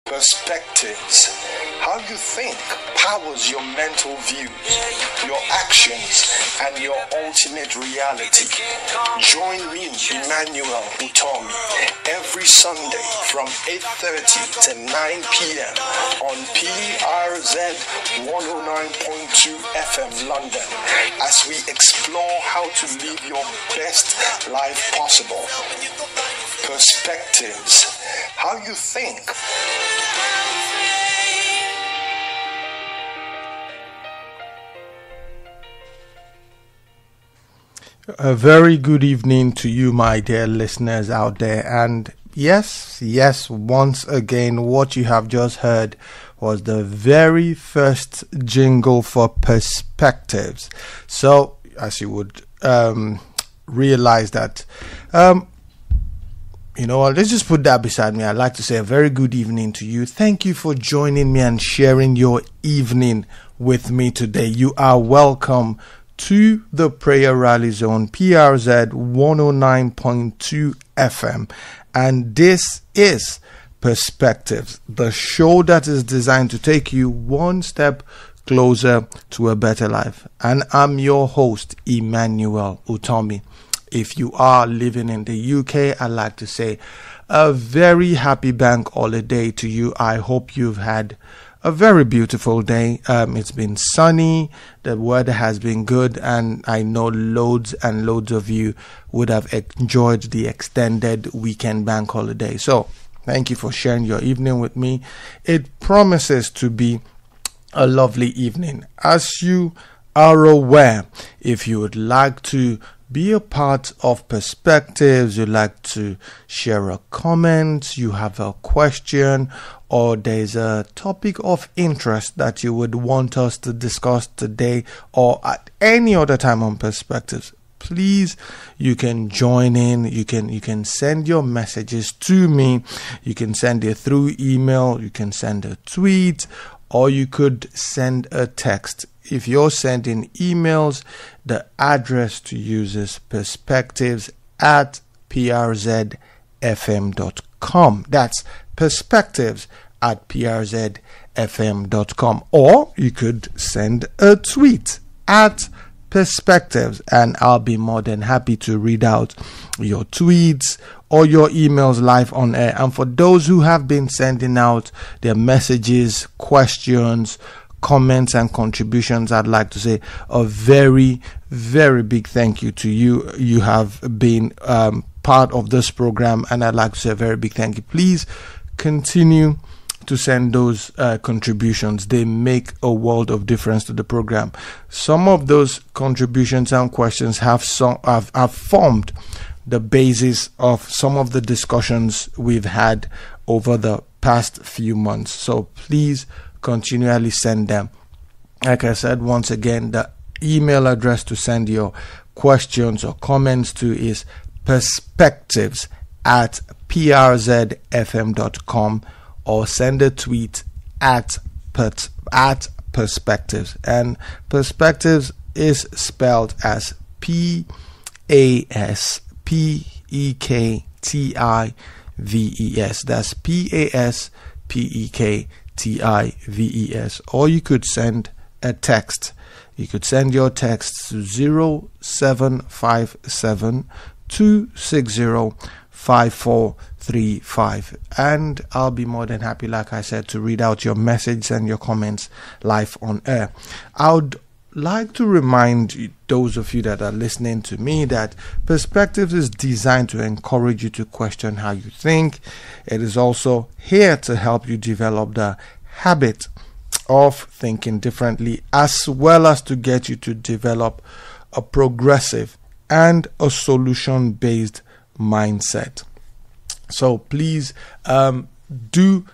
Perspektives. How you think powers your mental views, your actions, and your ultimate reality. Join me, Emmanuel Utomi, every Sunday from 8:30 to 9 p.m. on PRZ 109.2 FM London as we explore how to live your best life possible. Perspektives. How you think. A very good evening to you, my dear listeners out there. And yes, once again, what you have just heard was the very first jingle for Perspektives. So, as you would realize that, you know what, let's just put that beside me. I'd like to say a very good evening to you. Thank you for joining me and sharing your evening with me today. You are welcome to the Prayer Rally Zone, PRZ 109.2 FM. And this is Perspektives, the show that is designed to take you one step closer to a better life. And I'm your host, Emmanuel Utomi. If you are living in the UK, I'd like to say a very happy bank holiday to you. I hope you've had a very beautiful day. It's been sunny, the weather has been good, and I know loads and loads of you would have enjoyed the extended weekend bank holiday. So thank you for sharing your evening with me. It promises to be a lovely evening. As you are aware, if you would like to be a part of Perspektives, you'd like to share a comment, you have a question, or there's a topic of interest that you would want us to discuss today or at any other time on Perspektives, please, you can join in. You can send your messages to me. You can send it through email, you can send a tweet, or you could send a text. If you're sending emails, the address to use is perspektives@przfm.com. That's perspektives@przfm.com. Or you could send a tweet at Perspektives, and I'll be more than happy to read out your tweets or your emails live on air. And for those who have been sending out their messages, questions, comments and contributions, I'd like to say a very, very big thank you to you. You have been part of this program, and I'd like to say a very big thank you. Please continue to send those contributions. They make a world of difference to the program. Some of those contributions and questions have formed the basis of some of the discussions we've had over the past few months. So please continually send them. Like I said, once again, the email address to send your questions or comments to is perspektives@przfm.com, or send a tweet at Perspektives. And Perspektives is spelled as PASPEKTIVES. That's PASPEKTIVES. Or you could send a text. You could send your text to 0757 260 5435, and I'll be more than happy, like I said, to read out your message and your comments live on air. I would like to remind those of you that are listening to me that Perspektives is designed to encourage you to question how you think. It is also here to help you develop the habit of thinking differently, as well as to get you to develop a progressive and a solution-based mindset. So please do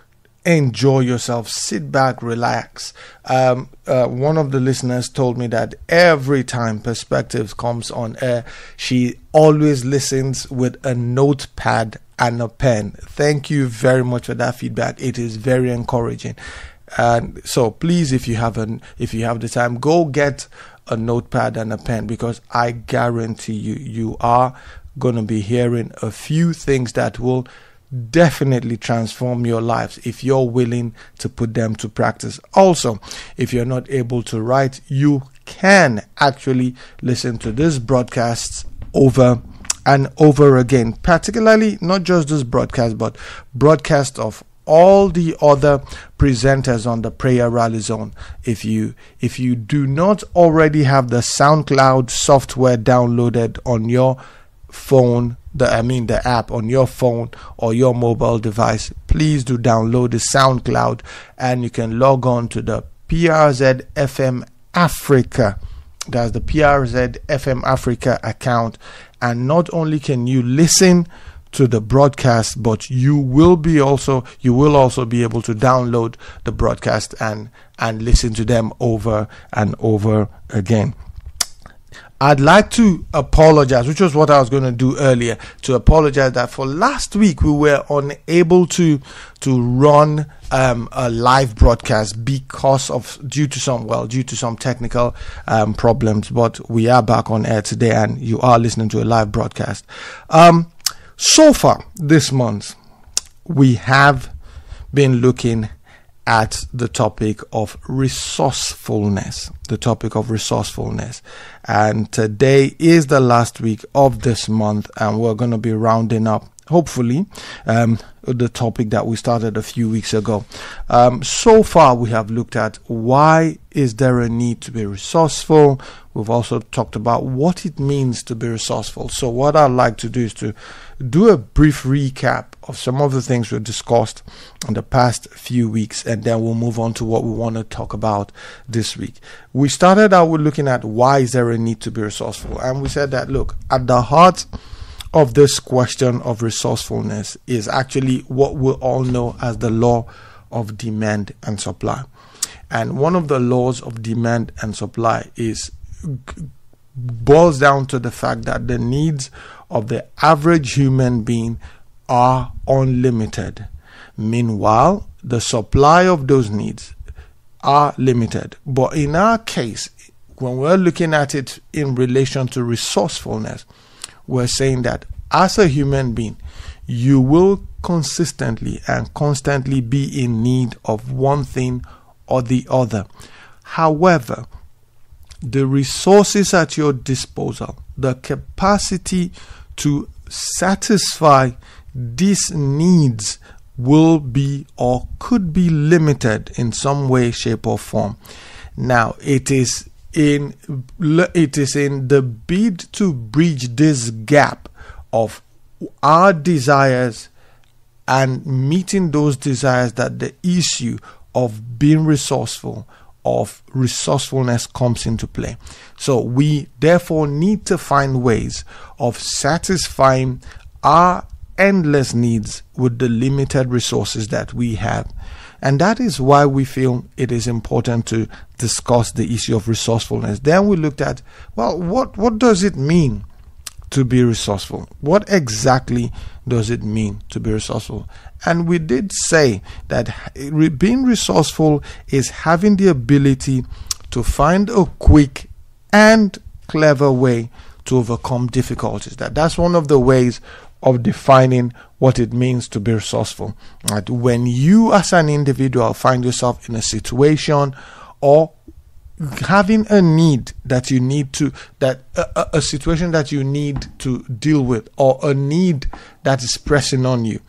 enjoy yourself. Sit back, relax. One of the listeners told me that every time Perspektives comes on air, she always listens with a notepad and a pen. Thank you very much for that feedback. It is very encouraging. And so please, if you have the time, go get a notepad and a pen, because I guarantee you are going to be hearing a few things that will definitely transform your lives if you're willing to put them to practice. Also, if you're not able to write, you can actually listen to these broadcasts over and over again, particularly not just this broadcast, but broadcast of all the other presenters on the Prayer Rally Zone. If you do not already have the SoundCloud software downloaded on your phone, the app on your phone or your mobile device, please do download the SoundCloud, and you can log on to the PRZ FM Africa. That's the PRZ FM Africa account, and not only can you listen to the broadcast, but you will also be able to download the broadcast and listen to them over and over again. I'd like to apologize, which was what I was going to do earlier, to apologize that for last week we were unable to run a live broadcast due to some technical problems. But we are back on air today, and you are listening to a live broadcast. So far this month, we have been looking at the topic of resourcefulness. And today is the last week of this month, and we're going to be rounding up, hopefully, the topic that we started a few weeks ago. So far, we have looked at why is there a need to be resourceful. We've also talked about what it means to be resourceful. So what I'd like to do is to do a brief recap of some of the things we've discussed in the past few weeks, and then we'll move on to what we want to talk about this week. We started out with looking at why is there a need to be resourceful, and we said that, look, at the heart of this question of resourcefulness is actually what we all know as the law of demand and supply. And one of the laws of demand and supply boils down to the fact that the needs of the average human being are unlimited. Meanwhile, the supply of those needs are limited. But in our case, when we're looking at it in relation to resourcefulness, we're saying that as a human being, you will consistently and constantly be in need of one thing or the other. However, the resources at your disposal, the capacity to satisfy these needs will be or could be limited in some way, shape, or form. Now, it is in the bid to bridge this gap of our desires and meeting those desires that the issue of being resourceful, of resourcefulness, comes into play. So we therefore need to find ways of satisfying our endless needs with the limited resources that we have. And that is why we feel it is important to discuss the issue of resourcefulness. Then we looked at, well, what does it mean to be resourceful? What exactly does it mean to be resourceful? And we did say that being resourceful is having the ability to find a quick and clever way to overcome difficulties. That's one of the ways of defining what it means to be resourceful. Right? When you as an individual find yourself in a situation or having a need that you need to, a situation that you need to deal with, or a need that is pressing on you,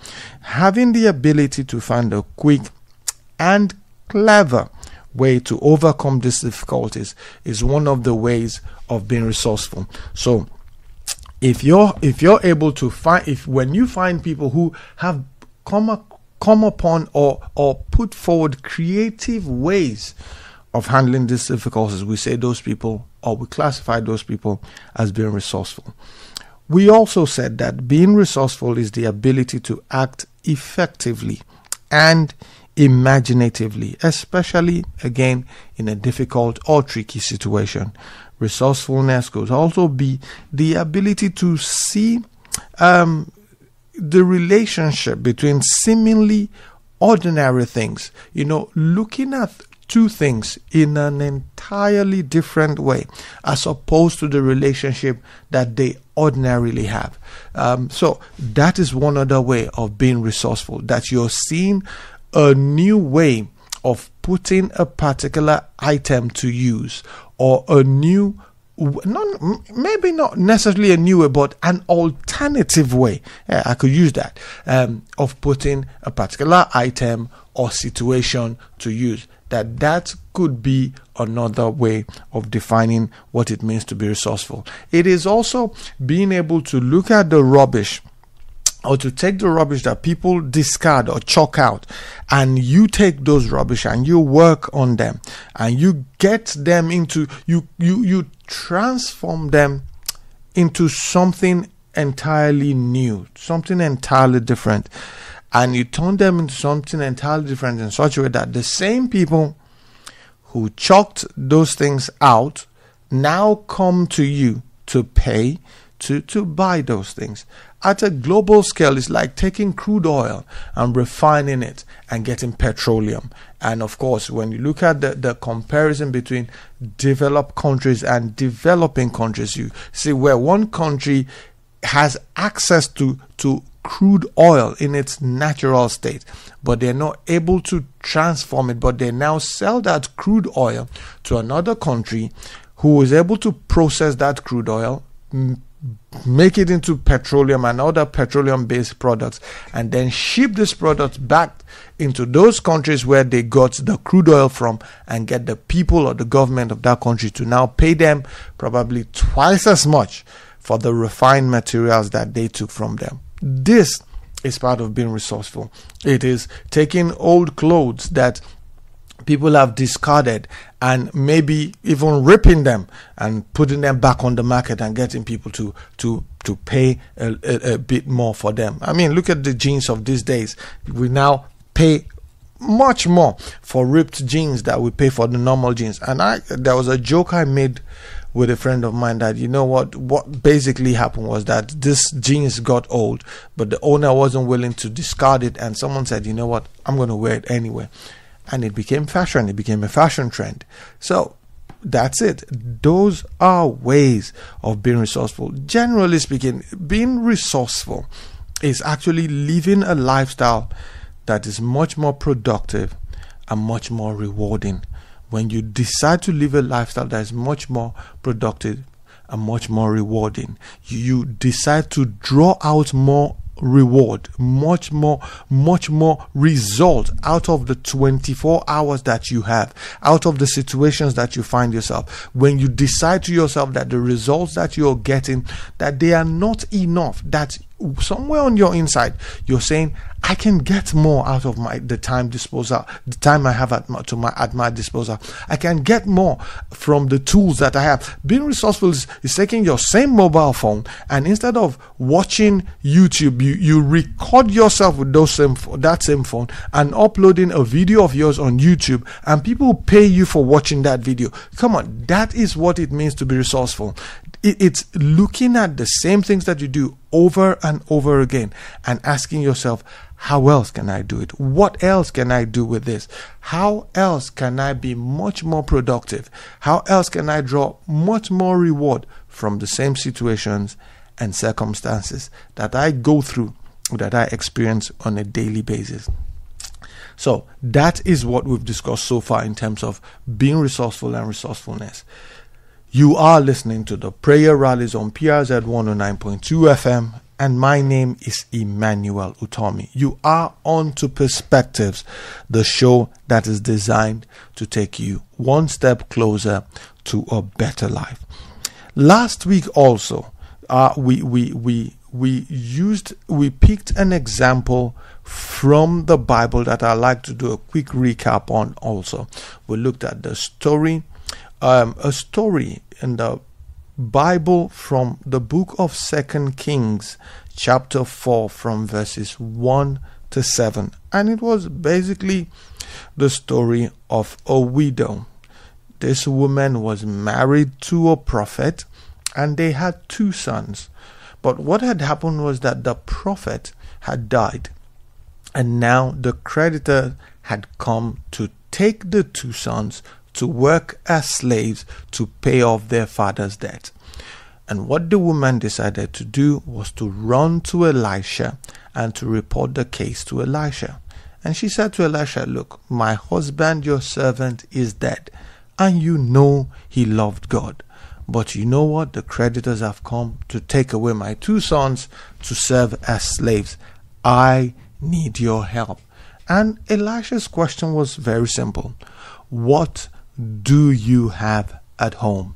having the ability to find a quick and clever way to overcome these difficulties is one of the ways of being resourceful. So if you're able to when you find people who have come upon or put forward creative ways of handling these difficulties, we say those people, or we classify those people as being resourceful. We also said that being resourceful is the ability to act effectively and imaginatively, especially, again, in a difficult or tricky situation. Resourcefulness could also be the ability to see the relationship between seemingly ordinary things, looking at two things in an entirely different way, as opposed to the relationship that they ordinarily have. So that is one other way of being resourceful, that you're seeing a new way of putting a particular item to use, or a new, maybe not necessarily a new way, but an alternative way. Yeah, I could use that, of putting a particular item or situation to use. That could be another way of defining what it means to be resourceful. It is also being able to look at the rubbish, or to take the rubbish that people discard or chuck out, and you take those rubbish and you work on them, and you get them into, you transform them into something entirely new, something entirely different. And you turn them into something entirely different in such a way that the same people who chucked those things out now come to you to pay to buy those things. At a global scale, it's like taking crude oil and refining it and getting petroleum. And of course, when you look at the comparison between developed countries and developing countries, you see where one country has access to crude oil in its natural state, but they're not able to transform it, but they now sell that crude oil to another country who is able to process that crude oil, make it into petroleum and other petroleum-based products, and then ship this product back into those countries where they got the crude oil from, and get the people or the government of that country to now pay them probably twice as much for the refined materials that they took from them. This is part of being resourceful. It is taking old clothes that people have discarded and maybe even ripping them and putting them back on the market and getting people to pay a bit more for them. I mean, look at the jeans of these days. We now pay much more for ripped jeans that we pay for the normal jeans. And there was a joke I made with a friend of mine that, you know what basically happened was that this jeans got old, but the owner wasn't willing to discard it, and someone said, you know what, I'm going to wear it anyway. And it became fashion. It became a fashion trend. So that's it. Those are ways of being resourceful. Generally speaking, being resourceful is actually living a lifestyle that is much more productive and much more rewarding. When you decide to live a lifestyle that is much more productive and much more rewarding, you decide to draw out more reward, much more result out of the 24 hours that you have, out of the situations that you find yourself. When you decide to yourself that the results that you're getting, that they are not enough, that somewhere on your inside you're saying, I can get more out of the time I have at my disposal. I can get more from the tools that I have. Being resourceful is taking your same mobile phone, and instead of watching YouTube, you record yourself with that same phone and uploading a video of yours on YouTube, and people pay you for watching that video. Come on, that is what it means to be resourceful. It's looking at the same things that you do over and over again and asking yourself, how else can I do it? What else can I do with this? How else can I be much more productive? How else can I draw much more reward from the same situations and circumstances that I go through, that I experience on a daily basis? So that is what we've discussed so far in terms of being resourceful and resourcefulness. You are listening to the Prayer Rallies on PRZ 109.2 FM, and my name is Emmanuel Utomi. You are on to Paspektives, the show that is designed to take you one step closer to a better life. Last week also, we picked an example from the Bible that I'd like to do a quick recap on also. We looked at the story, a story in the Bible from the book of 2 Kings chapter 4 from verses 1 to 7, and it was basically the story of a widow. This woman was married to a prophet and they had 2 sons, but what had happened was that the prophet had died, and now the creditor had come to take the 2 sons to work as slaves to pay off their father's debt. And what the woman decided to do was to run to Elisha and to report the case to Elisha. And she said to Elisha, look, my husband, your servant, is dead. And you know he loved God. But you know what? The creditors have come to take away my 2 sons to serve as slaves. I need your help. And Elisha's question was very simple. What do you have at home?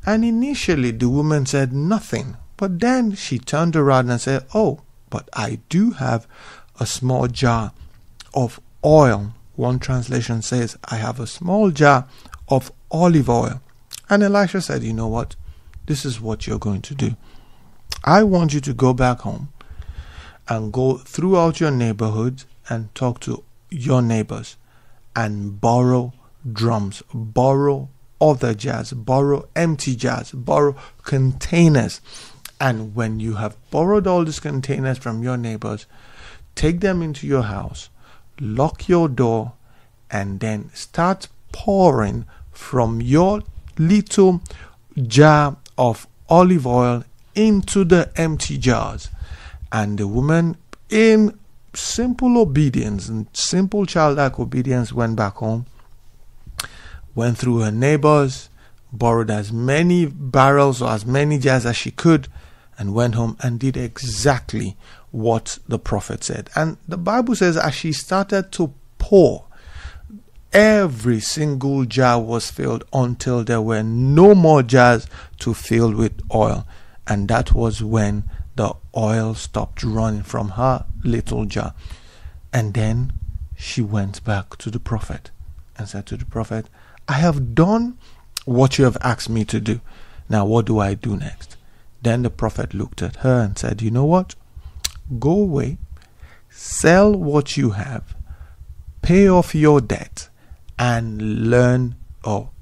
And initially the woman said nothing. But then she turned around and said, oh, but I do have a small jar of oil. One translation says, I have a small jar of olive oil. And Elisha said, you know what? This is what you're going to do. I want you to go back home and go throughout your neighborhood and talk to your neighbors and borrow drums, borrow other jars, borrow empty jars, borrow containers. And when you have borrowed all these containers from your neighbors, take them into your house, lock your door, and then start pouring from your little jar of olive oil into the empty jars. And the woman, in simple obedience and simple childlike obedience, went back home, went through her neighbors, borrowed as many barrels or as many jars as she could, and went home and did exactly what the prophet said. And the Bible says as she started to pour, every single jar was filled until there were no more jars to fill with oil. And that was when the oil stopped running from her little jar. And then she went back to the prophet and said to the prophet, I have done what you have asked me to do. Now what do I do next? Then the prophet looked at her and said, you know what? Go away, sell what you have, pay off your debt, and learn,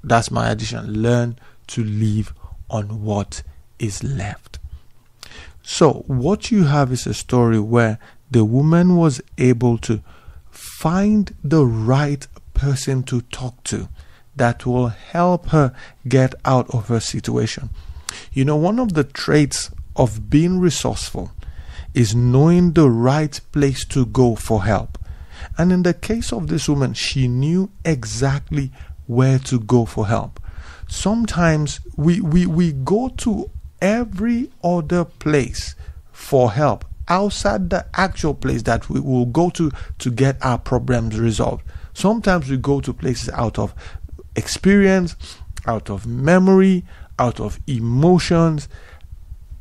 that's my addition, learn to live on what is left. So what you have is a story where the woman was able to find the right person to talk to that will help her get out of her situation. You know, one of the traits of being resourceful is knowing the right place to go for help. And in the case of this woman, she knew exactly where to go for help. Sometimes we go to every other place for help outside the actual place that we will go to get our problems resolved. Sometimes we go to places out of experience, out of memory, out of emotions.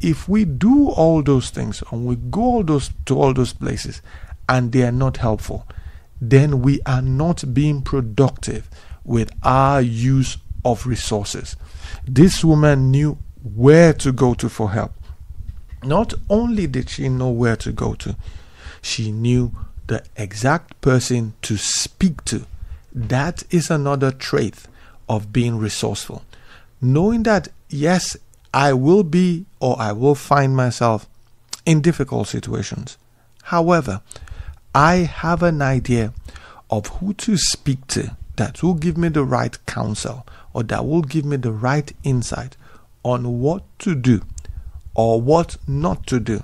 If we do all those things and we go to all those places and they are not helpful, then we are not being productive with our use of resources. This woman knew where to go to for help. Not only did she know where to go to, she knew the exact person to speak to. That is another trait of being resourceful. Knowing that, yes, I will be or I will find myself in difficult situations. However, I have an idea of who to speak to that will give me the right counsel or that will give me the right insight on what to do or what not to do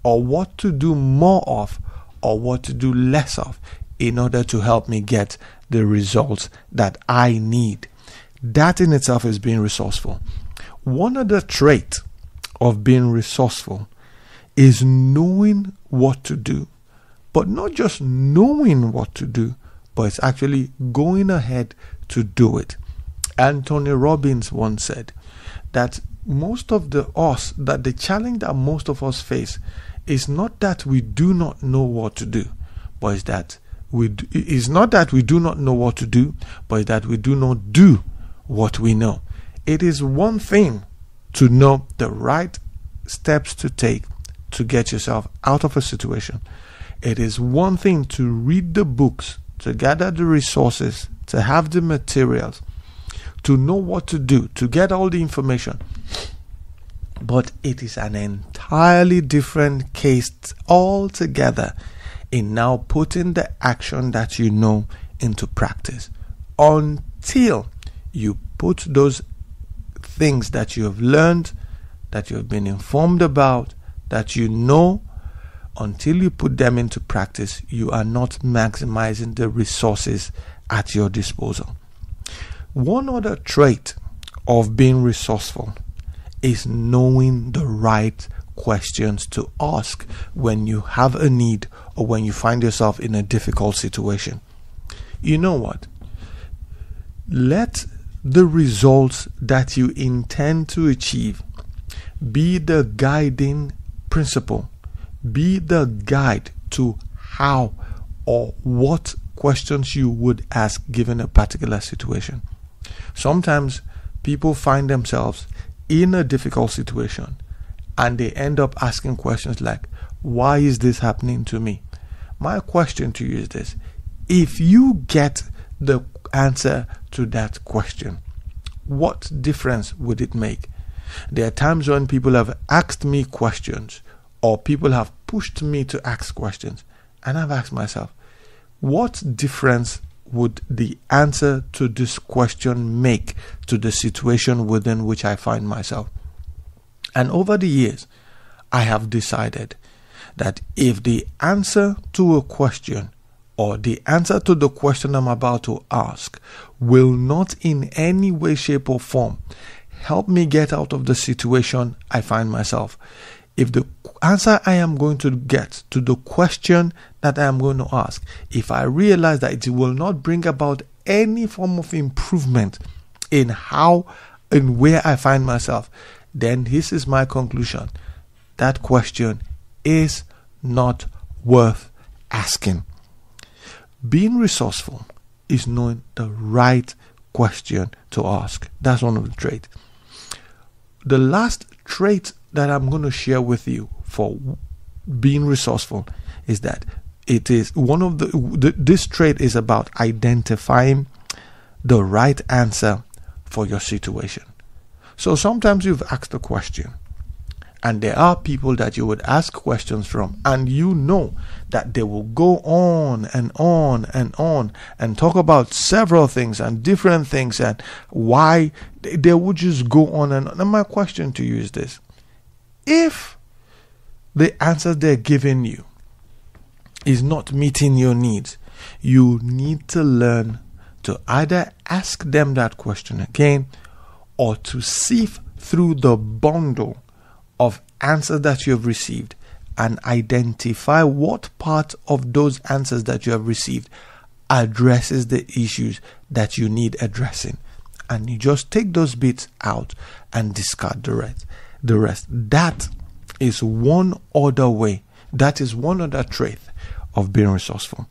or what to do more of or what to do less of in order to help me get the results that I need. That in itself is being resourceful. One other trait of being resourceful is knowing what to do. But not just knowing what to do, but it's actually going ahead to do it. Anthony Robbins once said that the challenge that most of us face is not that we do not know what to do, but it's not that we do not know what to do, but it's that we do not do what we know. It is one thing to know the right steps to take to get yourself out of a situation. It is one thing to read the books, to gather the resources, to have the materials, to know what to do, to get all the information. But it is an entirely different case altogether in now putting the action that you know into practice. Until you put those things that you have learned, that you've been informed about, that you know, until you put them into practice, you are not maximizing the resources at your disposal. One other trait of being resourceful is knowing the right questions to ask when you have a need or when you find yourself in a difficult situation. You know what? Let the results that you intend to achieve be the guiding principle, be the guide to how or what questions you would ask given a particular situation. Sometimes people find themselves in a difficult situation and they end up asking questions like, why is this happening to me? My question to you is this: if you get the answer to that question, what difference would it make? There are times when people have asked me questions, or people have pushed me to ask questions, and I've asked myself, what difference would the answer to this question make to the situation within which I find myself? And over the years, I have decided that if the answer to a question or the answer to the question I'm about to ask will not in any way, shape, or form help me get out of the situation I find myself, if the answer I am going to get to the question that I am going to ask, if I realize that it will not bring about any form of improvement in how and where I find myself, then this is my conclusion: that question is not worth asking. Being resourceful is knowing the right question to ask. That's one of the traits. The last trait that I'm going to share with you for being resourceful is that it is one of this trait is about identifying the right answer for your situation. So sometimes you've asked a question, and there are people that you would ask questions from, and you know that they will go on and on and on and talk about several things and different things and why they would just go on and on. And my question to you is this: if the answer they're giving you is not meeting your needs, you need to learn to either ask them that question again, or to sift through the bundle of answers that you have received and identify what part of those answers that you have received addresses the issues that you need addressing. And you just take those bits out and discard the rest. That is one other way. That is one other trait of being resourceful.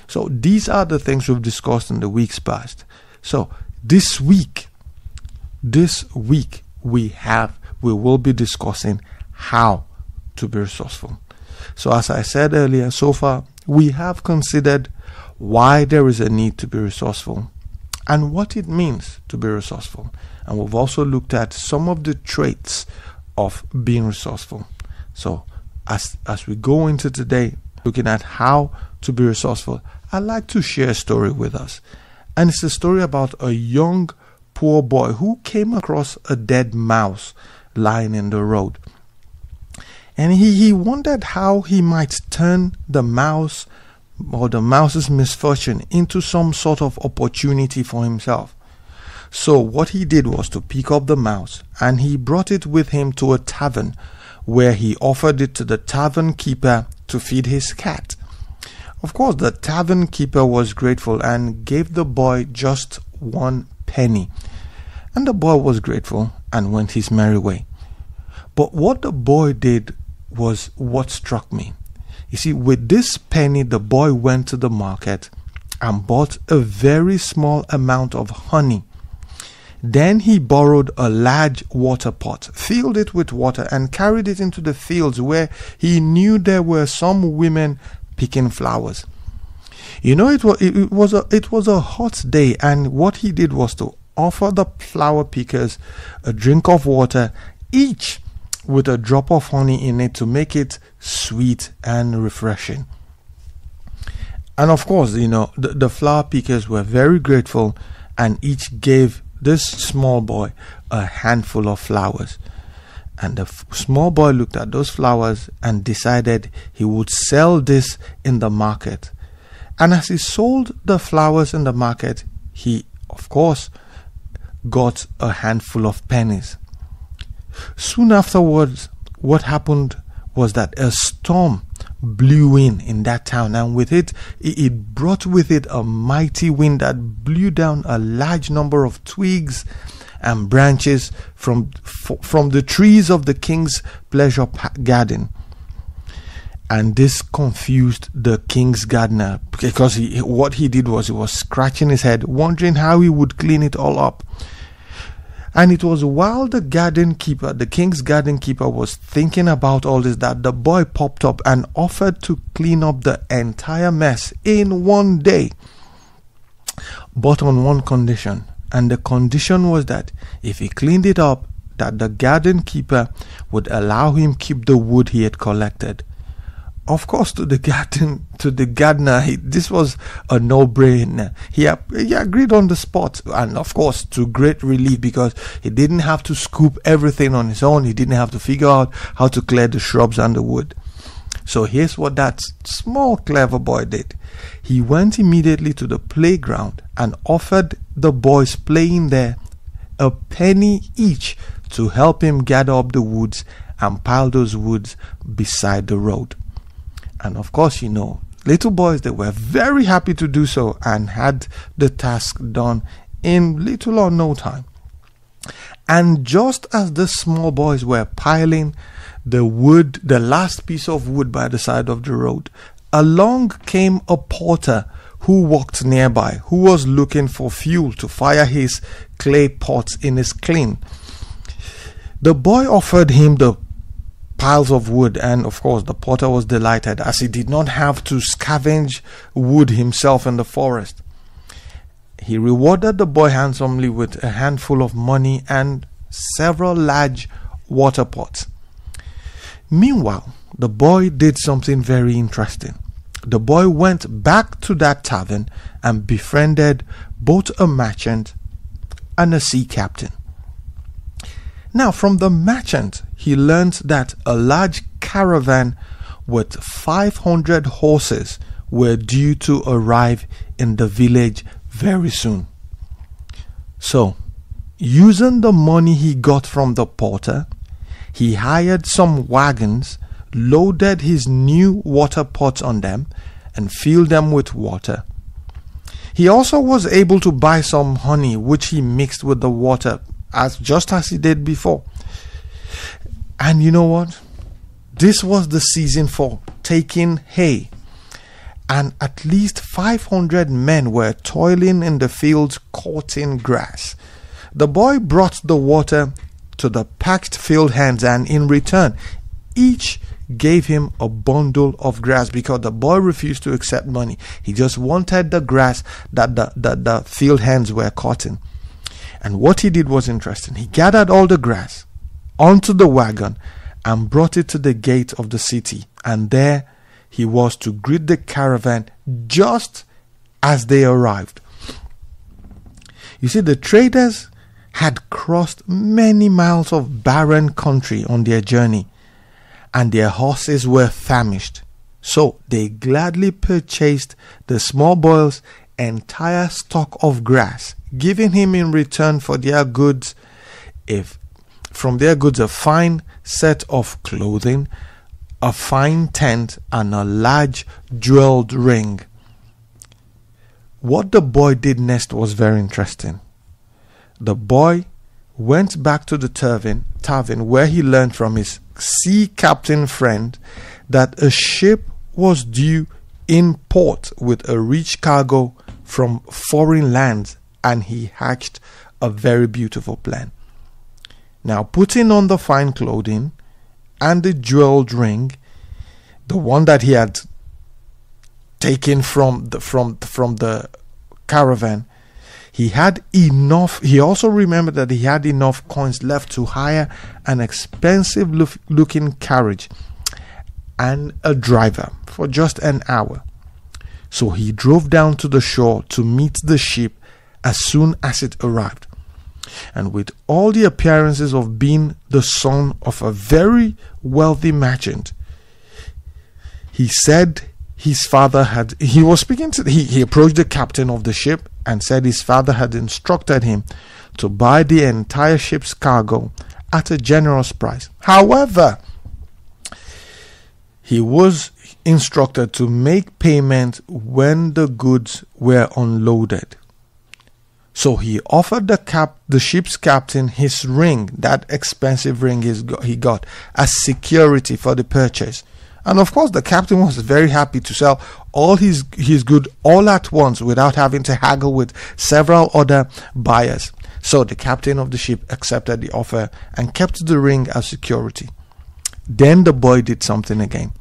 So these are the things we've discussed in the weeks past. So this week we will be discussing how to be resourceful. So as I said earlier, so far we have considered why there is a need to be resourceful and what it means to be resourceful. And we've also looked at some of the traits of being resourceful. So as we go into today, looking at how to be resourceful, I'd like to share a story with us. And it's a story about a young poor boy who came across a dead mouse lying in the road. And he wondered how he might turn the mouse or the mouse's misfortune into some sort of opportunity for himself. So what he did was to pick up the mouse and he brought it with him to a tavern, where he offered it to the tavern keeper to feed his cat. Of course, the tavern keeper was grateful and gave the boy just 1 penny. And the boy was grateful and went his merry way. But what the boy did was what struck me. You see, with this penny, the boy went to the market and bought a very small amount of honey. Then he borrowed a large water pot, filled it with water, and carried it into the fields where he knew there were some women picking flowers. You know, it was a hot day, and what he did was to offer the flower pickers a drink of water, each with a drop of honey in it to make it sweet and refreshing. And of course, you know, the flower pickers were very grateful and each gave this small boy a handful of flowers. And the small boy looked at those flowers and decided he would sell this in the market. And as he sold the flowers in the market, he, of course, got a handful of pennies. Soon afterwards, what happened was that a storm blew in that town, and with it brought with it a mighty wind that blew down a large number of twigs and branches from the trees of the king's pleasure garden. And this confused the king's gardener, because what he did was he was scratching his head, wondering how he would clean it all up. And it was while the king's garden keeper was thinking about all this, that the boy popped up and offered to clean up the entire mess in one day, but on one condition. And the condition was that if he cleaned it up, that the garden keeper would allow him keep the wood he had collected. Of course, to the gardener, this was a no-brainer. He agreed on the spot, and of course, to great relief, because he didn't have to scoop everything on his own. He didn't have to figure out how to clear the shrubs and the wood. So here's what that small clever boy did. He went immediately to the playground and offered the boys playing there a penny each to help him gather up the woods and pile those woods beside the road. And of course, little boys, they were very happy to do so and had the task done in little or no time. And just as the small boys were piling the wood, the last piece of wood by the side of the road, along came a porter who walked nearby, who was looking for fuel to fire his clay pots in his kiln. The boy offered him the piles of wood, and of course the porter was delighted, as he did not have to scavenge wood himself in the forest. He rewarded the boy handsomely with a handful of money and several large water pots. Meanwhile, the boy did something very interesting. The boy went back to that tavern and befriended both a merchant and a sea captain. Now, from the merchant, he learned that a large caravan with 500 horses were due to arrive in the village very soon. So, using the money he got from the porter, he hired some wagons, loaded his new water pots on them, and filled them with water. He also was able to buy some honey, which he mixed with the water, just as he did before. And you know what? This was the season for taking hay, and at least 500 men were toiling in the fields cutting grass. The boy brought the water to the packed field hands, and in return, each gave him a bundle of grass, because the boy refused to accept money. He just wanted the grass that the field hands were cutting. And what he did was interesting. He gathered all the grass onto the wagon and brought it to the gate of the city, and there he was to greet the caravan just as they arrived. You see, the traders had crossed many miles of barren country on their journey, and their horses were famished. So they gladly purchased the small boy's entire stock of grass, giving him in return for their goods, a fine set of clothing, a fine tent, and a large jeweled ring. What the boy did next was very interesting. The boy went back to the tavern where he learned from his sea captain friend that a ship was due in port with a rich cargo from foreign lands, and he hatched a very beautiful plan. Now, putting on the fine clothing and the jeweled ring, the one that he had taken from the caravan, he had enough. He also remembered that he had enough coins left to hire an expensive looking carriage and a driver for just an hour. So he drove down to the shore to meet the ship as soon as it arrived. And with all the appearances of being the son of a very wealthy merchant, he said his father had, he approached the captain of the ship and said his father had instructed him to buy the entire ship's cargo at a generous price. However, he was instructed to make payment when the goods were unloaded. So he offered the ship's captain his ring, that expensive ring he got, as security for the purchase. And of course, the captain was very happy to sell all his good all at once without having to haggle with several other buyers. So the captain of the ship accepted the offer and kept the ring as security. Then the boy did something again.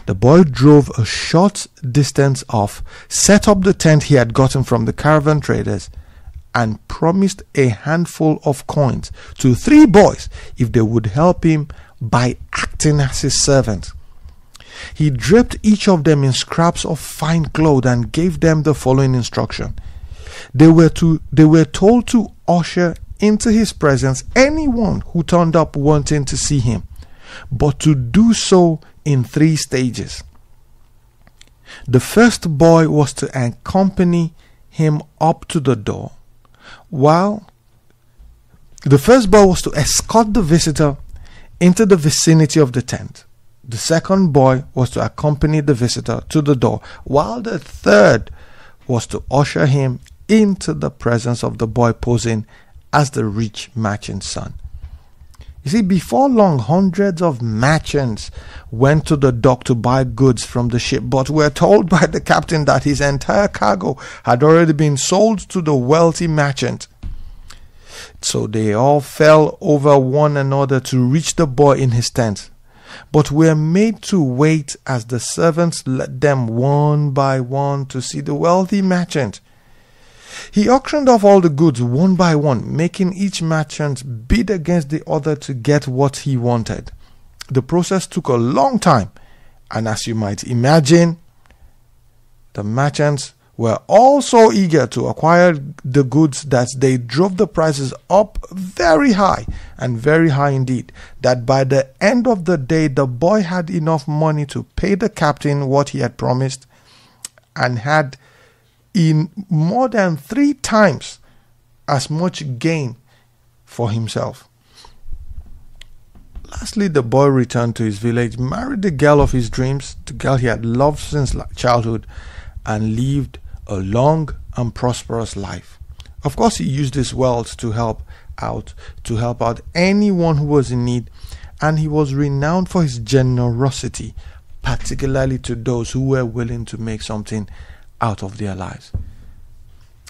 The boy drove a short distance off, set up the tent he had gotten from the caravan traders, and promised a handful of coins to 3 boys if they would help him by acting as his servant. He draped each of them in scraps of fine cloth and gave them the following instruction. They were told to usher into his presence anyone who turned up wanting to see him, but to do so in 3 stages. The first boy was to accompany him up to the door, while the first boy was to escort the visitor into the vicinity of the tent. The second boy was to accompany the visitor to the door, while the third was to usher him into the presence of the boy posing as the rich merchant's son. You see, before long, hundreds of merchants went to the dock to buy goods from the ship, but were told by the captain that his entire cargo had already been sold to the wealthy merchant. So they all fell over one another to reach the boy in his tent, but were made to wait as the servants led them one by one to see the wealthy merchant. He auctioned off all the goods one by one, making each merchant bid against the other to get what he wanted. The process took a long time, and as you might imagine, the merchants were all so eager to acquire the goods that they drove the prices up very high, and very high indeed, that by the end of the day the boy had enough money to pay the captain what he had promised, and had in more than 3 times as much gain for himself. Lastly, the boy returned to his village, married the girl of his dreams, the girl he had loved since childhood, and lived a long and prosperous life. Of course, he used his wealth to help out anyone who was in need, and he was renowned for his generosity, particularly to those who were willing to make something out of their lives.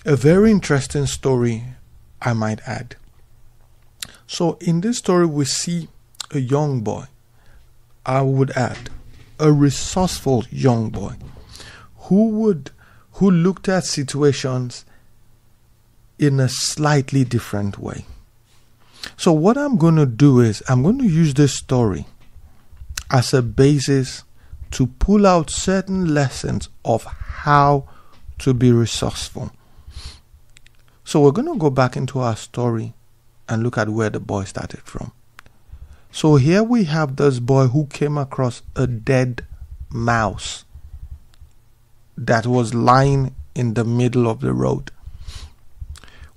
A very interesting story, I might add. So in this story we see a young boy, I would add a resourceful young boy, who looked at situations in a slightly different way. So what I'm going to do is I'm going to use this story as a basis to pull out certain lessons of how to be resourceful. So we're going to go back into our story and look at where the boy started from. So here we have this boy who came across a dead mouse that was lying in the middle of the road.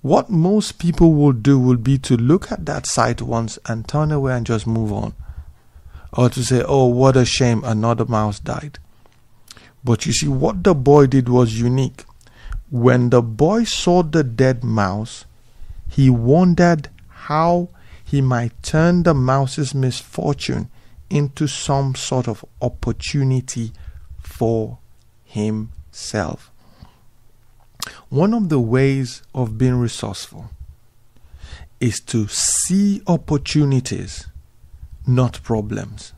What most people will do will be to look at that sight once and turn away and just move on, or to say, oh, what a shame, another mouse died. But you see, what the boy did was unique. When the boy saw the dead mouse, he wondered how he might turn the mouse's misfortune into some sort of opportunity for himself. One of the ways of being resourceful is to see opportunities, not problems.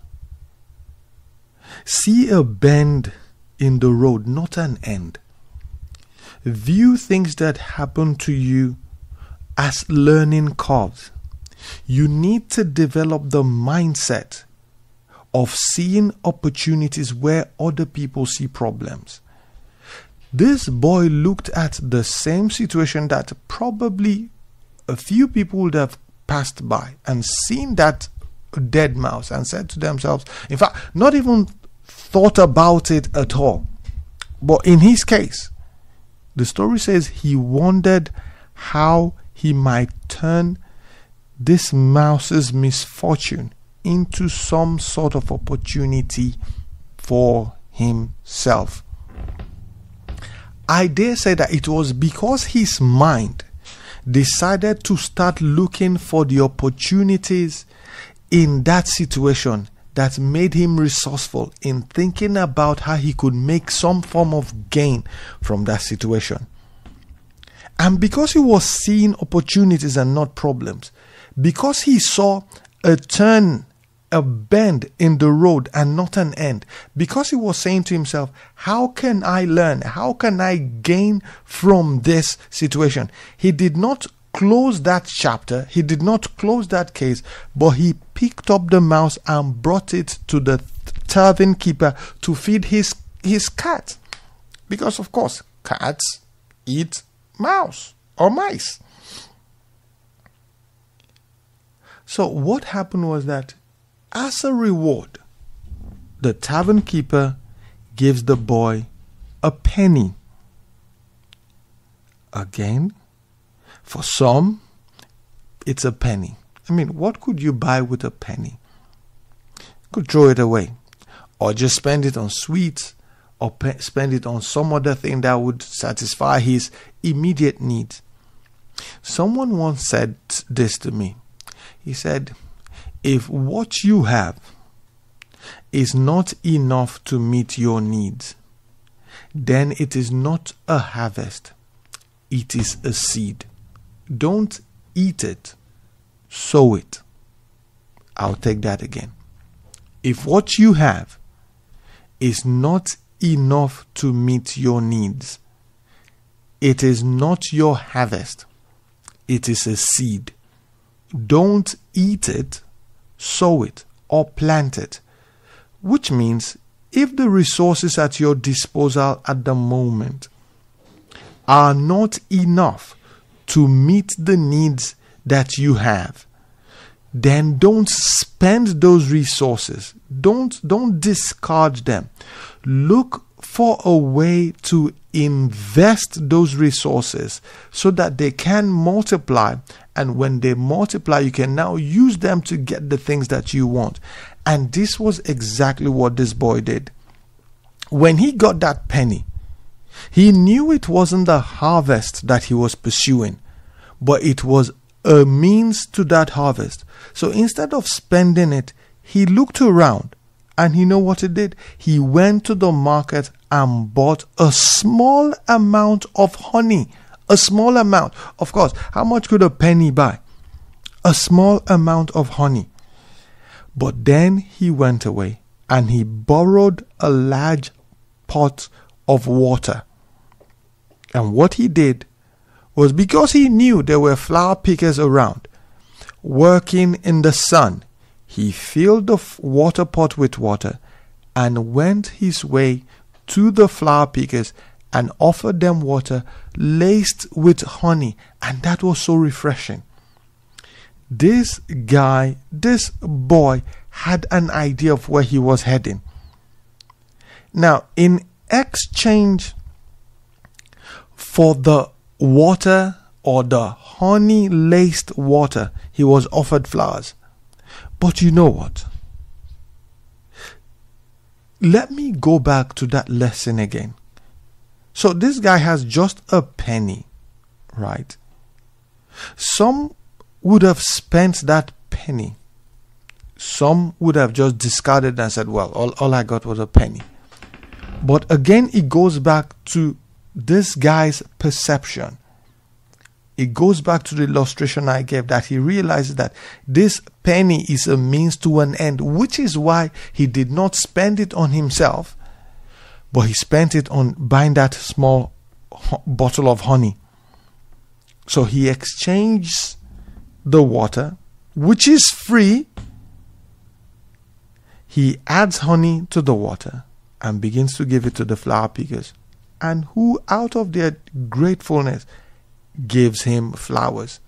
See a bend in the road, not an end. View things that happen to you as learning curves. You need to develop the mindset of seeing opportunities where other people see problems. This boy looked at the same situation that probably a few people would have passed by and seen that dead mouse and said to themselves, in fact, not even thought about it at all. But in his case, the story says he wondered how he might turn this mouse's misfortune into some sort of opportunity for himself. I dare say that it was because his mind decided to start looking for the opportunities in that situation that made him resourceful in thinking about how he could make some form of gain from that situation. And because he was seeing opportunities and not problems, because he saw a turn, a bend in the road and not an end, because he was saying to himself, how can I learn? How can I gain from this situation? He did not close that chapter, he did not close that case, but he picked up the mouse and brought it to the tavern keeper to feed his cat. Because of course, cats eat mouse or mice. So what happened was that as a reward, the tavern keeper gives the boy a penny. Again, for some, it's a penny. I mean, what could you buy with a penny? You could throw it away, or just spend it on sweets, or spend it on some other thing that would satisfy his immediate needs. Someone once said this to me. He said, if what you have is not enough to meet your needs, then it is not a harvest, it is a seed. Don't eat it, sow it. I'll take that again. If what you have is not enough to meet your needs, it is not your harvest, it is a seed. Don't eat it, sow it, or plant it. Which means if the resources at your disposal at the moment are not enough to meet the needs that you have, then don't spend those resources. Don't discard them. Look for a way to invest those resources so that they can multiply, and when they multiply, you can now use them to get the things that you want. And this was exactly what this boy did. When he got that penny, he knew it wasn't the harvest that he was pursuing, but it was a means to that harvest. So instead of spending it, he looked around, and you know what he did? He went to the market and bought a small amount of honey. A small amount. Of course, how much could a penny buy? A small amount of honey. But then he went away and he borrowed a large pot of water. And what he did was, because he knew there were flower pickers around working in the sun, he filled the water pot with water and went his way to the flower pickers and offered them water laced with honey. And that was so refreshing. This guy, this boy, had an idea of where he was heading. Now, in exchange for the water or the honey laced water, he was offered flowers. But you know what? Let me go back to that lesson again. So this guy has just a penny, right? Some would have spent that penny. Some would have just discarded and said, well, all I got was a penny. But again, it goes back to this guy's perception. It goes back to the illustration I gave, that he realizes that this penny is a means to an end, which is why he did not spend it on himself, but he spent it on buying that small bottle of honey. So he exchanged the water, which is free. He adds honey to the water and begins to give it to the flower pickers, and who, out of their gratefulness, gives him flowers.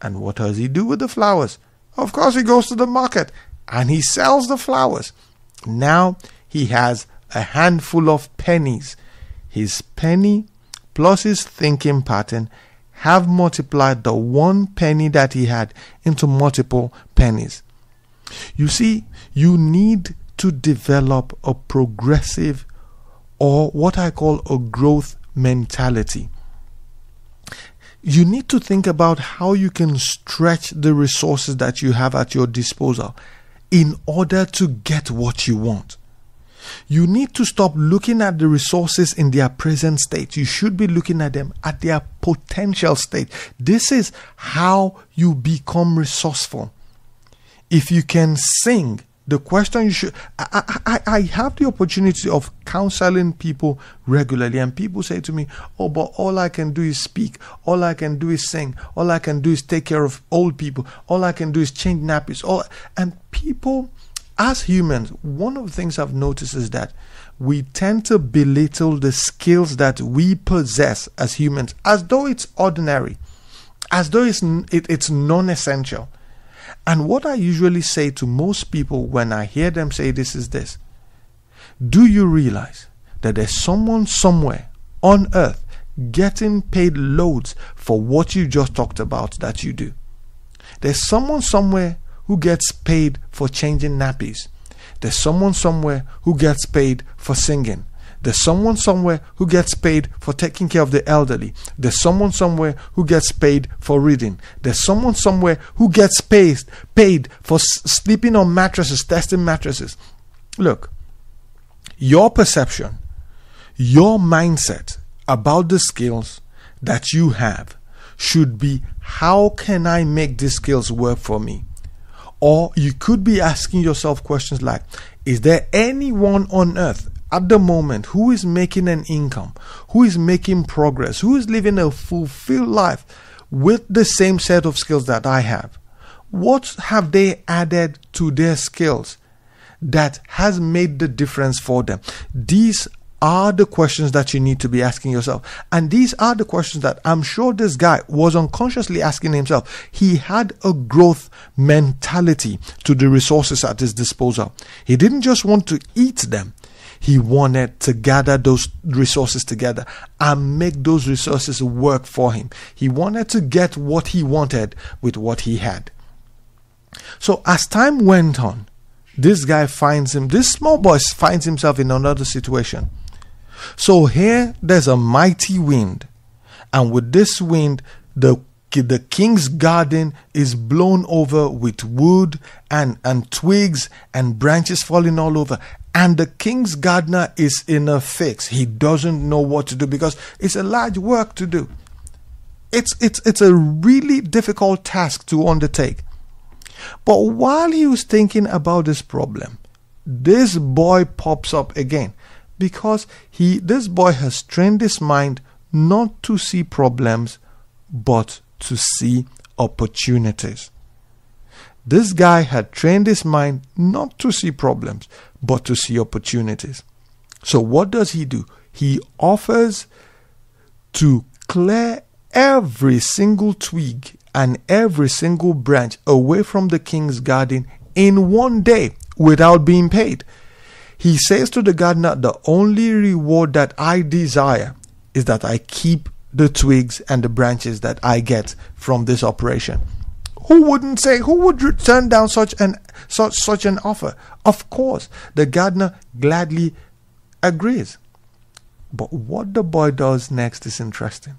And what does he do with the flowers? Of course, he goes to the market and he sells the flowers. Now he has a handful of pennies. His penny plus his thinking pattern have multiplied the 1 penny that he had into multiple pennies. You see, you need to develop a progressive, or what I call a growth mentality. You need to think about how you can stretch the resources that you have at your disposal in order to get what you want. You need to stop looking at the resources in their present state. You should be looking at them at their potential state. This is how you become resourceful. If you can sing, the question you should... I have the opportunity of counseling people regularly, and people say to me, oh, but all I can do is speak. All I can do is sing. All I can do is take care of old people. All I can do is change nappies. And people, as humans, one of the things I've noticed is that we tend to belittle the skills that we possess as humans, as though it's ordinary, as though it's non-essential. And what I usually say to most people when I hear them say this is this: do you realize that there's someone somewhere on earth getting paid loads for what you just talked about that you do? There's someone somewhere who gets paid for changing nappies. There's someone somewhere who gets paid for singing. There's someone somewhere who gets paid for taking care of the elderly. There's someone somewhere who gets paid for reading. There's someone somewhere who gets paid for sleeping on mattresses, testing mattresses. Look, your perception, your mindset about the skills that you have should be, how can I make these skills work for me? Or you could be asking yourself questions like, is there anyone on earth at the moment who is making an income, who is making progress, who is living a fulfilled life with the same set of skills that I have? What have they added to their skills that has made the difference for them? These are the questions that you need to be asking yourself. And these are the questions that I'm sure this guy was unconsciously asking himself. He had a growth mentality to the resources at his disposal. He didn't just want to eat them. He wanted to gather those resources together and make those resources work for him. He wanted to get what he wanted with what he had. So as time went on, this small boy finds himself in another situation. So here there's a mighty wind, and with this wind, the king's garden is blown over with wood and twigs and branches falling all over. And the king's gardener is in a fix. He doesn't know what to do because it's a large work to do. It's a really difficult task to undertake. But while he was thinking about this problem, this boy pops up again, because this boy has trained his mind not to see problems, but to see opportunities. This guy had trained his mind not to see problems, but to see opportunities. So what does he do? He offers to clear every single twig and every single branch away from the king's garden in one day without being paid. He says to the gardener, the only reward that I desire is that I keep the twigs and the branches that I get from this operation. Who would turn down such an offer? Of course, the gardener gladly agrees. But what the boy does next is interesting.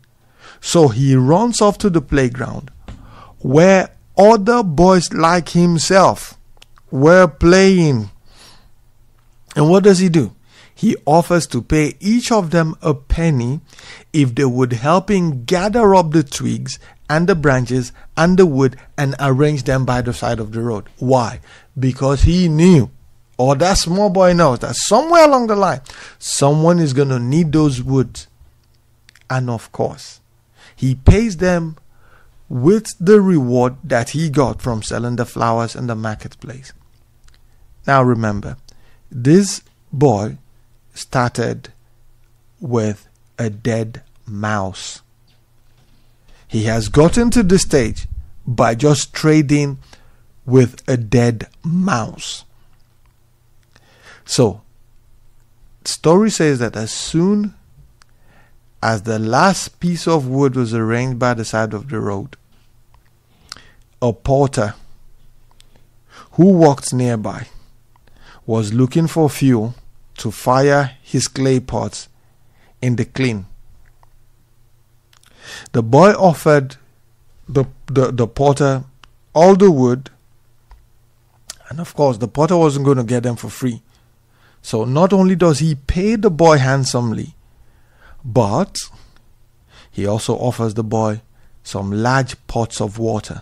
So he runs off to the playground where other boys like himself were playing. And what does he do? He offers to pay each of them a penny if they would help him gather up the twigs and the branches and the wood and arrange them by the side of the road. Why? Because he knew, or that small boy knows, that somewhere along the line, someone is going to need those woods. And of course, he pays them with the reward that he got from selling the flowers in the marketplace. Now remember, this boy started with a dead mouse. He has gotten to the stage by just trading with a dead mouse. So, story says that as soon as the last piece of wood was arranged by the side of the road, a porter who walked nearby was looking for fuel to fire his clay pots in the kiln. The boy offered the porter all the wood, and of course the porter wasn't going to get them for free. So not only does he pay the boy handsomely, but he also offers the boy some large pots of water.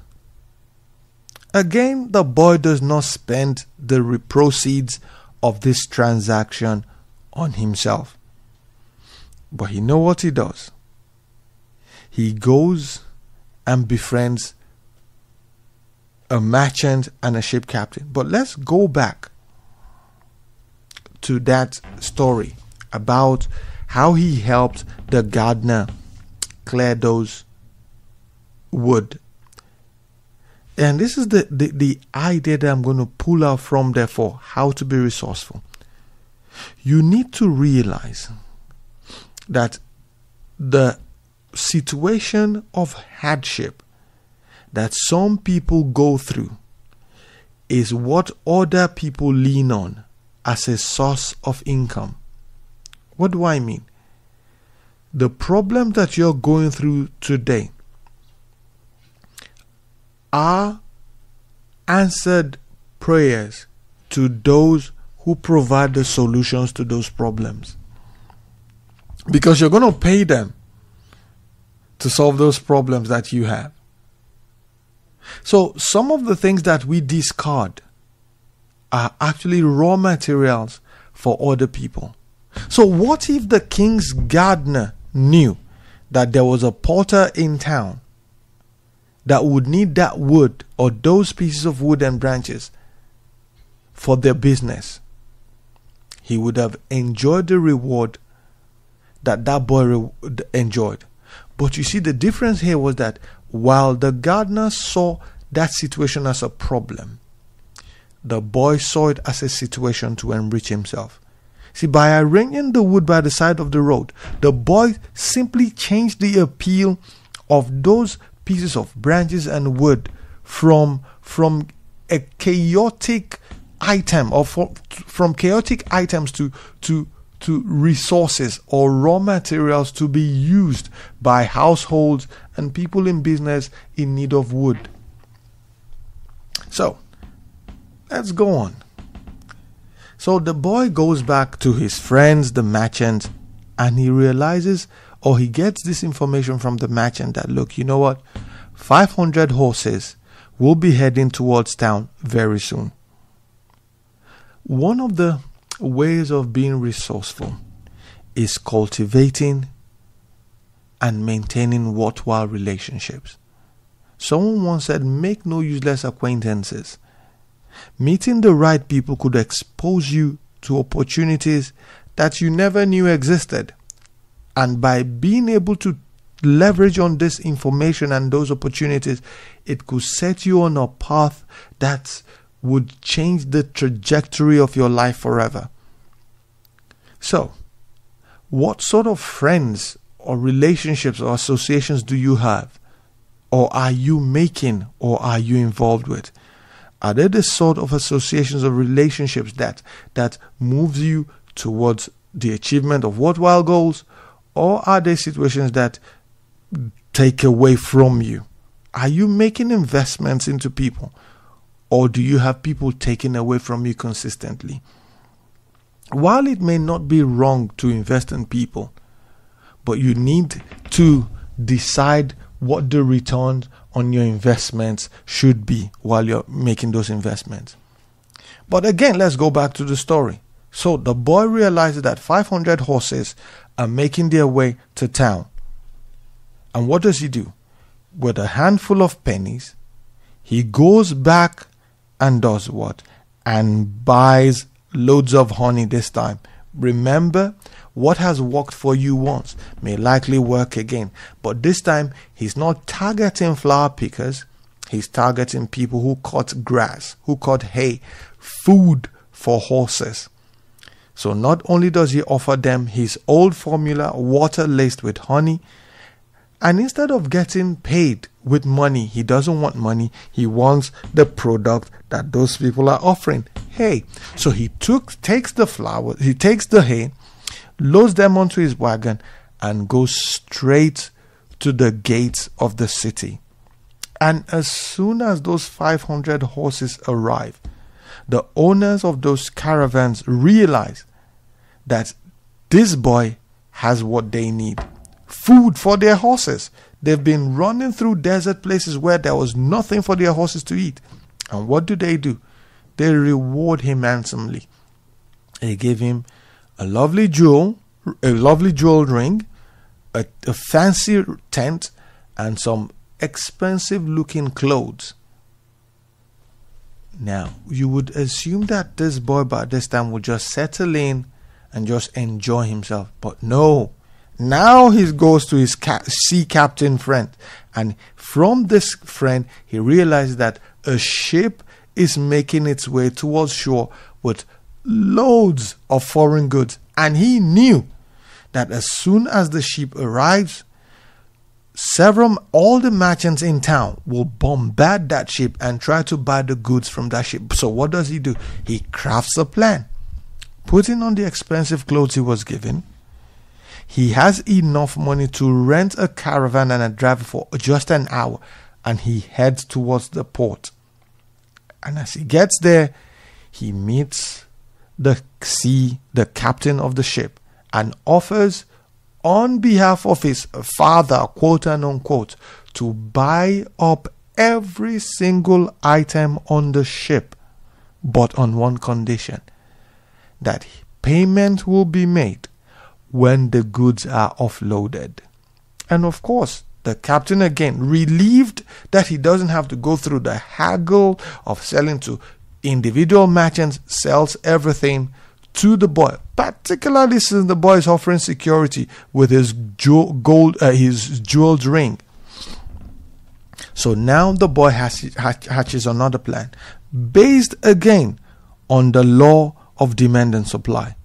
Again, the boy does not spend the proceeds of this transaction on himself. But you know what he does? He goes and befriends a merchant and a ship captain. But let's go back to that story about how he helped the gardener clear those wood. And this is the idea that I'm going to pull out from there for how to be resourceful. You need to realize that the situation of hardship that some people go through is what other people lean on as a source of income. What do I mean? The problem that you're going through today are answered prayers to those who provide the solutions to those problems. Because you're going to pay them to solve those problems that you have. So some of the things that we discard are actually raw materials for other people. So what if the king's gardener knew that there was a porter in town that would need that wood or those pieces of wood and branches for their business? He would have enjoyed the reward that boy enjoyed. But you see, the difference here was that while the gardener saw that situation as a problem, the boy saw it as a situation to enrich himself. See, by arranging the wood by the side of the road, the boy simply changed the appeal of those pieces of branches and wood from a chaotic item, or from chaotic items to resources or raw materials to be used by households and people in business in need of wood. So let's go on. So the boy goes back to his friends, the merchant, and he realizes, or he gets this information from the merchant that, look, you know what? 500 horses will be heading towards town very soon. One of the ways of being resourceful is cultivating and maintaining worthwhile relationships. Someone once said, make no useless acquaintances. Meeting the right people could expose you to opportunities that you never knew existed. And by being able to leverage on this information and those opportunities, it could set you on a path that would change the trajectory of your life forever. So, what sort of friends or relationships or associations do you have? Or are you making, or are you involved with? Are they the sort of associations or relationships that moves you towards the achievement of worthwhile goals? Or are they situations that take away from you? Are you making investments into people? Or do you have people taken away from you consistently? While it may not be wrong to invest in people, but you need to decide what the returns on your investments should be while you're making those investments. But again, let's go back to the story. So the boy realizes that 500 horses are making their way to town. And what does he do? With a handful of pennies, he goes back and does what? And buys loads of honey this time. Remember, what has worked for you once may likely work again. But this time, he's not targeting flower pickers. He's targeting people who cut grass, who cut hay, food for horses. So not only does he offer them his old formula, water laced with honey, and instead of getting paid with money, he doesn't want money. He wants the product that those people are offering. Hay. So he takes the flour, he takes the hay, loads them onto his wagon, and goes straight to the gates of the city. And as soon as those 500 horses arrive, the owners of those caravans realize that this boy has what they need. Food for their horses. They've been running through desert places where there was nothing for their horses to eat. And what do? They reward him handsomely. They give him a lovely jewel ring, a fancy tent, and some expensive looking clothes. Now, you would assume that this boy by this time would just settle in and just enjoy himself. But no. Now he goes to his sea captain friend. And from this friend, he realizes that a ship is making its way towards shore with loads of foreign goods. And he knew that as soon as the ship arrives, all the merchants in town will bombard that ship and try to buy the goods from that ship. So what does he do? He crafts a plan. Putting on the expensive clothes he was given, he has enough money to rent a caravan and a driver for just an hour, and he heads towards the port. And as he gets there, he meets the captain of the ship, and offers on behalf of his father, quote and unquote, to buy up every single item on the ship, but on one condition, that payment will be made when the goods are offloaded. And of course, the captain, again, relieved that he doesn't have to go through the haggle of selling to individual merchants, sells everything to the boy, particularly since the boy is offering security with his jeweled ring. So now the boy hatches another plan, based again on the law of demand and supply.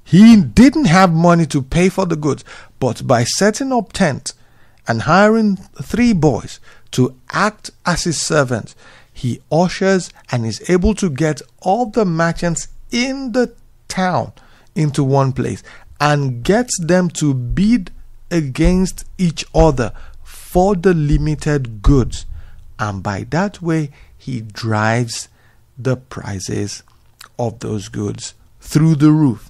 He didn't have money to pay for the goods, but by setting up tent and hiring 3 boys to act as his servants, he ushers and is able to get all the merchants in the town into one place and gets them to bid against each other for the limited goods, and by that way he drives the prices of those goods through the roof.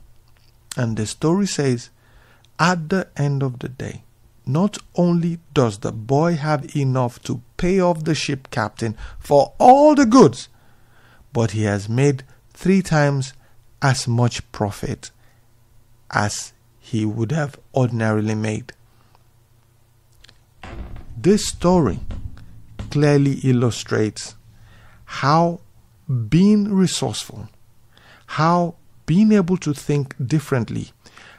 And the story says, at the end of the day, not only does the boy have enough to pay off the ship captain for all the goods, but he has made 3 times as much profit as he would have ordinarily made. This story clearly illustrates how being resourceful, how being able to think differently,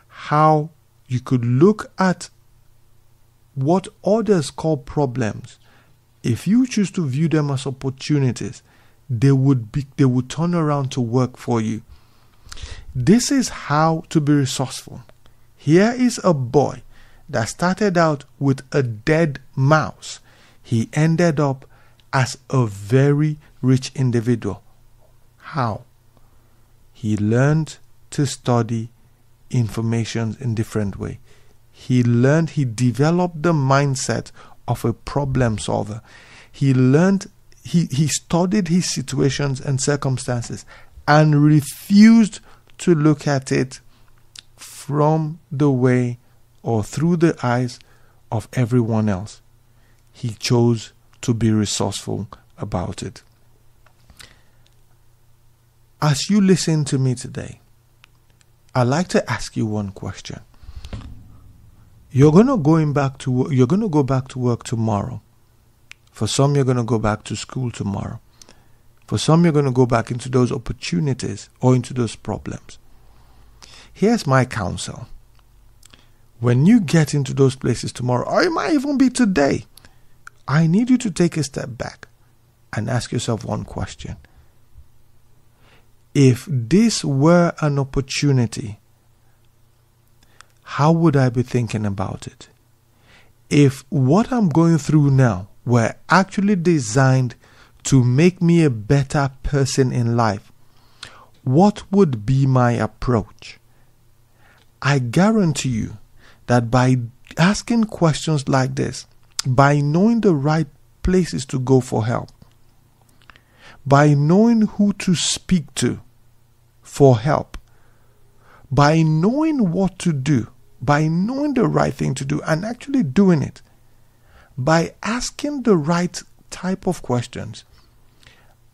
how you could look at what others call problems. If you choose to view them as opportunities, they would turn around to work for you. This is how to be resourceful. Here is a boy that started out with a dead mouse. He ended up as a very rich individual. How? He learned to study information in different way. He developed the mindset of a problem solver. He studied his situations and circumstances and refused to look at it from the way or through the eyes of everyone else. He chose to be resourceful about it. As you listen to me today, I'd like to ask you one question. You're going to go back to work tomorrow. For some, you're going to go back to school tomorrow. For some, you're going to go back into those opportunities or into those problems. Here's my counsel. When you get into those places tomorrow, or it might even be today, I need you to take a step back. and ask yourself one question. If this were an opportunity, how would I be thinking about it? If what I'm going through now were actually designed to make me a better person in life, what would be my approach? I guarantee you that by asking questions like this, by knowing the right places to go for help, by knowing who to speak to for help, by knowing what to do, by knowing the right thing to do and actually doing it, by asking the right type of questions,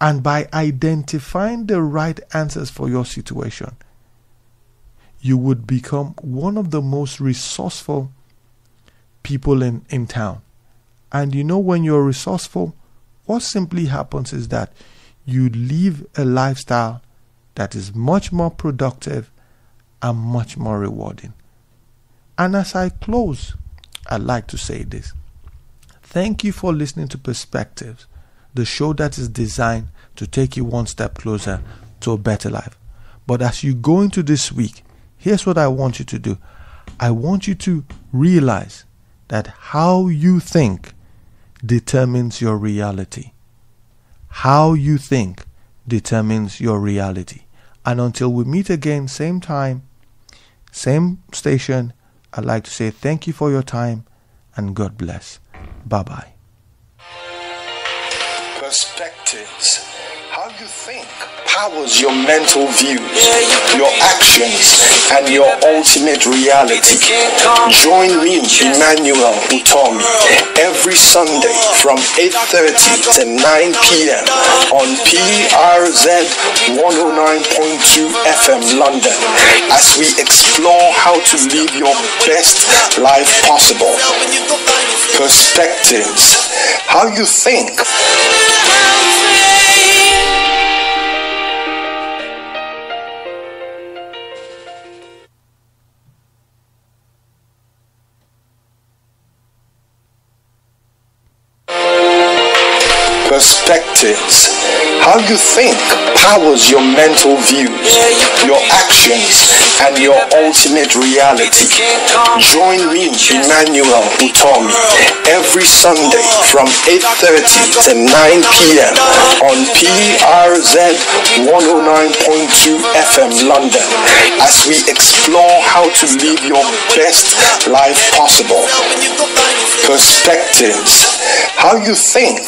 and by identifying the right answers for your situation, you would become one of the most resourceful people in town. And you know, when you're resourceful, what simply happens is that you live a lifestyle that is much more productive and much more rewarding. And as I close, I'd like to say this. Thank you for listening to Paspektives, the show that is designed to take you one step closer to a better life. But as you go into this week, here's what I want you to do. I want you to realize that how you think determines your reality. How you think determines your reality. And until we meet again, same time, same station, I'd like to say thank you for your time and God bless. Bye-bye. Perspectives. How you think powers your mental views, your actions, and your ultimate reality. Join me, Emmanuel Utomi, every Sunday from 8:30 to 9 p.m. on PRZ 109.2 FM London as we explore how to live your best life possible. Perspectives. How you think. Perspectives. How you think powers your mental views, your actions, and your ultimate reality. Join me, Emmanuel Utomi, every Sunday from 8:30 to 9 p.m. on PRZ 109.2 FM London as we explore how to live your best life possible. Perspectives. How you think.